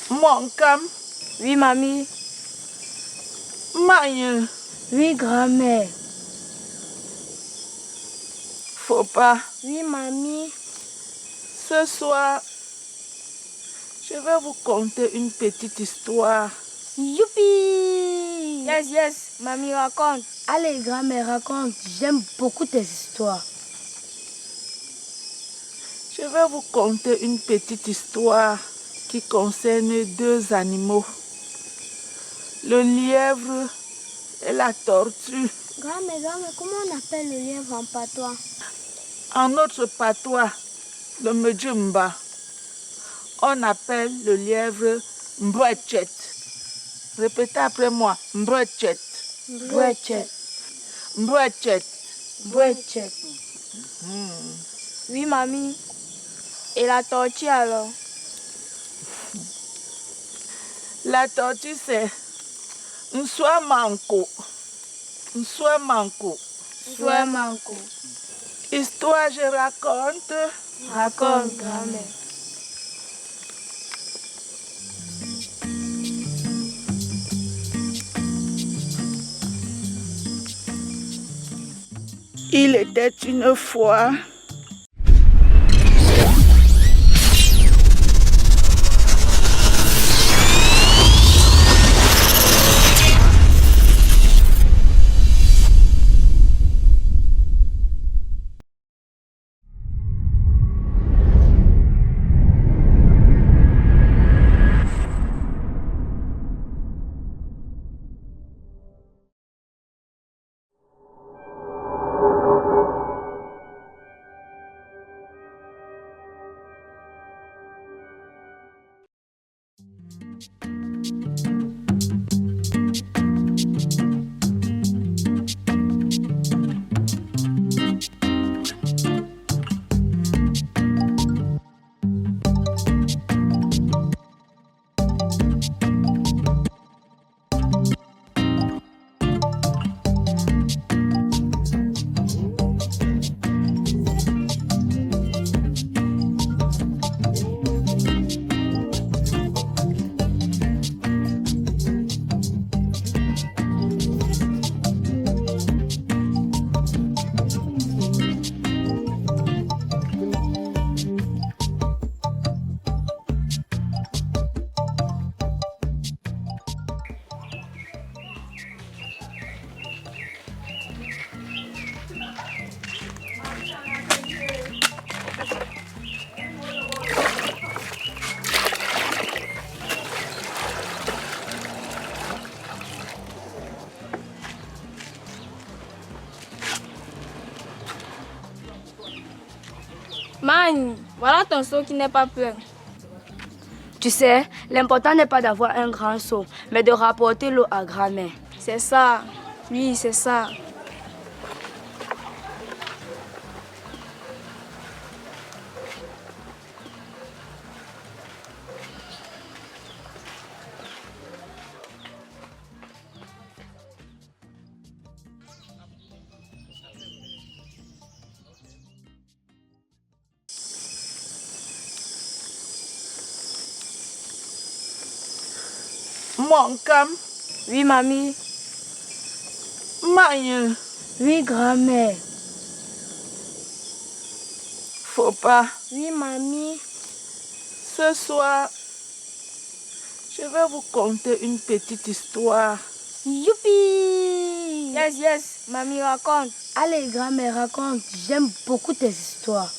Mon cam. Oui, mamie. Maïe. Oui, grand-mère. Faut pas. Oui, mamie. Ce soir, je vais vous conter une petite histoire. Youpi! Yes, mamie raconte. Allez, grand-mère, raconte. J'aime beaucoup tes histoires. Je vais vous conter une petite histoire qui concerne deux animaux. Le lièvre et la tortue. Grand-mère, comment on appelle le lièvre en patois? En notre patois, le Medjumba, on appelle le lièvre Mbouetchet. Répétez après moi, Mbouetchet. Mbouetchet. Mbouetchet. Mbouetchet. Oui, mamie. Et la tortue alors? La tortue, c'est Nsouamanko. Nsouamanko. Nsouamanko. Histoire, je raconte. Raconte, grand-mère. Il était une fois Man, voilà ton seau qui n'est pas plein. Tu sais, l'important n'est pas d'avoir un grand seau, mais de rapporter l'eau à grand-mère. C'est ça. Oui, c'est ça. Mon cam. Oui, mamie. Maïe. Oui, grand-mère. Faut pas. Oui, mamie. Ce soir, je vais vous conter une petite histoire. Youpi! Yes, mamie raconte. Allez, grand-mère, raconte. J'aime beaucoup tes histoires.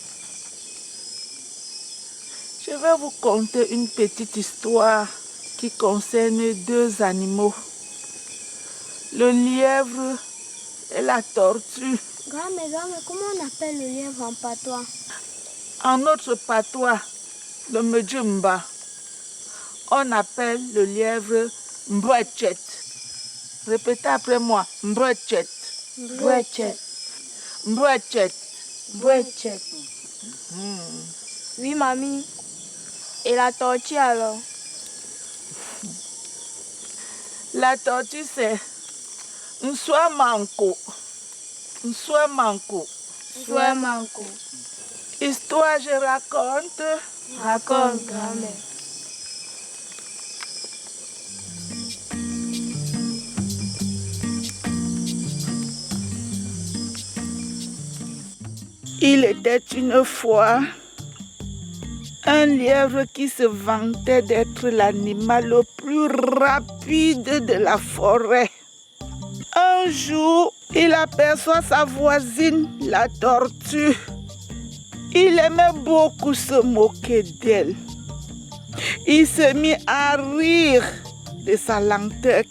Je vais vous conter une petite histoire qui concerne deux animaux. Le lièvre et la tortue. Grand-mère, comment on appelle le lièvre en patois? En notre patois, le Medjumba, on appelle le lièvre Mbouetchet. Répétez après moi, Mbouetchet. Mbouetchet. Mbouetchet. Mbouetchet. Oui, mamie. Et la tortue alors? La tortue, c'est Nsouamanko. Nsouamanko. Nsouamanko. Histoire, je raconte. Raconte, grand-mère. Il était une fois un lièvre qui se vantait d'être l'animal le plus rapide de la forêt. Un jour, il aperçoit sa voisine, la tortue. Il aimait beaucoup se moquer d'elle. Il se mit à rire de sa lenteur.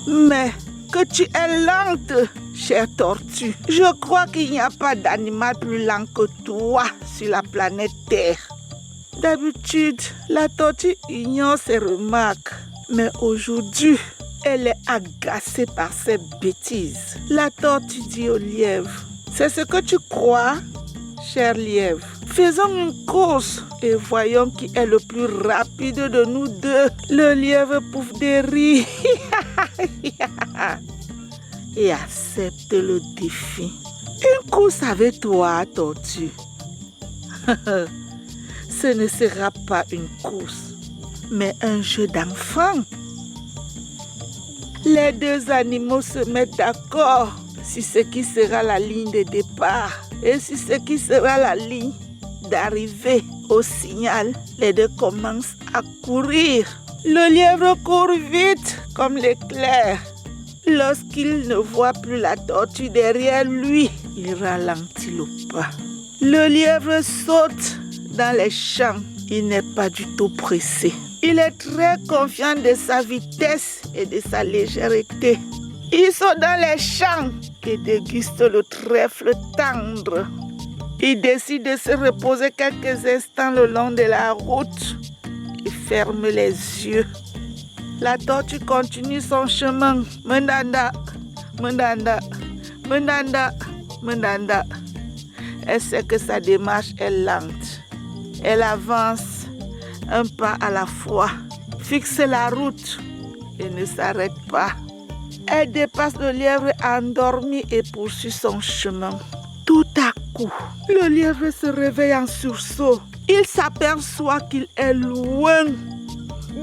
Mais que tu es lente, chère tortue. Je crois qu'il n'y a pas d'animal plus lent que toi sur la planète Terre. D'habitude, la tortue ignore ses remarques. Mais aujourd'hui, elle est agacée par ses bêtises. La tortue dit au lièvre, c'est ce que tu crois, cher lièvre? Faisons une course et voyons qui est le plus rapide de nous deux. Le lièvre pouffe des rires et accepte le défi. Une course avec toi, tortue. Ce ne sera pas une course, mais un jeu d'enfant. Les deux animaux se mettent d'accord sur ce qui sera la ligne de départ et sur ce qui sera la ligne d'arrivée. Au signal, les deux commencent à courir. Le lièvre court vite comme l'éclair. Lorsqu'il ne voit plus la tortue derrière lui, il ralentit le pas. Le lièvre saute dans les champs. Il n'est pas du tout pressé. Il est très confiant de sa vitesse et de sa légèreté. Il saute dans les champs et déguste le trèfle tendre. Il décide de se reposer quelques instants le long de la route et ferme les yeux. La tortue continue son chemin. Mendanda, mendanda, mendanda, mendanda. Elle sait que sa démarche est lente. Elle avance un pas à la fois, fixe la route et ne s'arrête pas. Elle dépasse le lièvre endormi et poursuit son chemin. Tout à coup, le lièvre se réveille en sursaut. Il s'aperçoit qu'il est loin,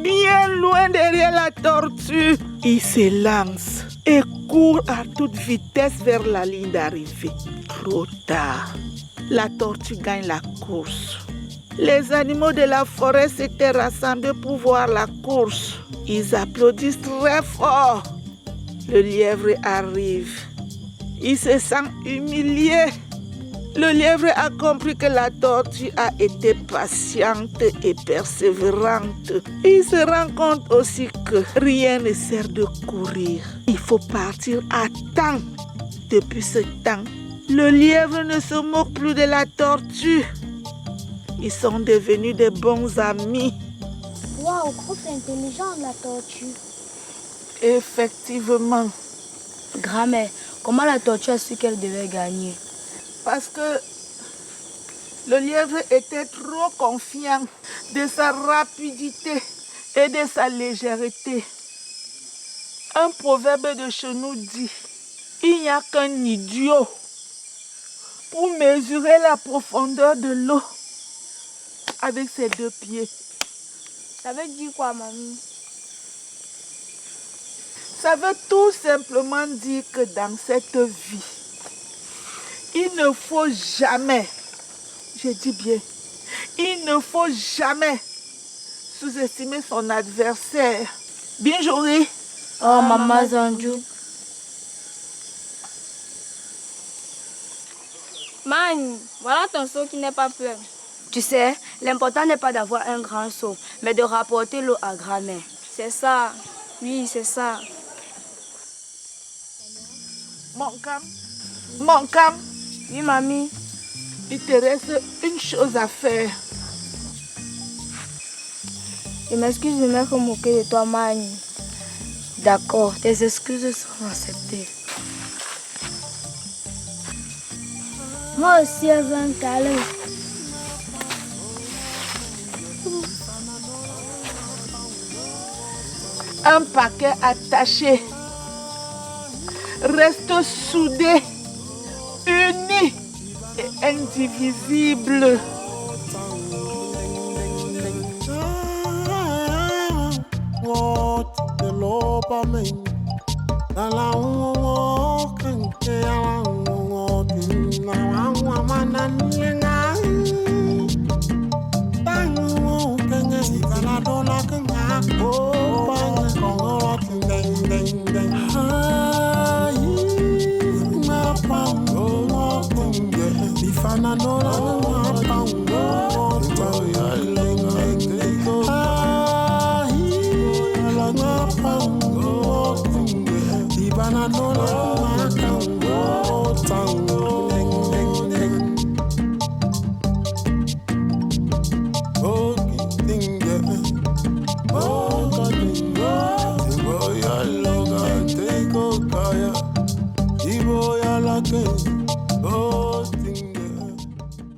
bien loin derrière la tortue. Il s'élance et court à toute vitesse vers la ligne d'arrivée. Trop tard, la tortue gagne la course. Les animaux de la forêt s'étaient rassemblés pour voir la course. Ils applaudissent très fort. Le lièvre arrive. Il se sent humilié. Le lièvre a compris que la tortue a été patiente et persévérante. Il se rend compte aussi que rien ne sert de courir. Il faut partir à temps. Depuis ce temps, le lièvre ne se moque plus de la tortue. Ils sont devenus de bons amis. Waouh, trop intelligent la tortue. Effectivement. Grand-mère, comment la tortue a su qu'elle devait gagner? Parce que le lièvre était trop confiant de sa rapidité et de sa légèreté. Un proverbe de chez nous dit, il n'y a qu'un idiot pour mesurer la profondeur de l'eau avec ses deux pieds. Ça veut dire quoi, mamie? Ça veut tout simplement dire que dans cette vie, il ne faut jamais, je dis bien, il ne faut jamais sous-estimer son adversaire. Bien joué. Oh, maman Zanjou. Man, voilà ton seau qui n'est pas plein. Tu sais, l'important n'est pas d'avoir un grand seau, mais de rapporter l'eau à grand-mère. C'est ça. Oui, c'est ça. Mon cam. Oui, mamie. Il te reste une chose à faire. Je m'excuse de m'être moqué de toi, man. D'accord, tes excuses sont acceptées. Moi aussi, je veux un câlin. Un paquet attaché. Reste soudés, unis et indivisibles. What the Lord,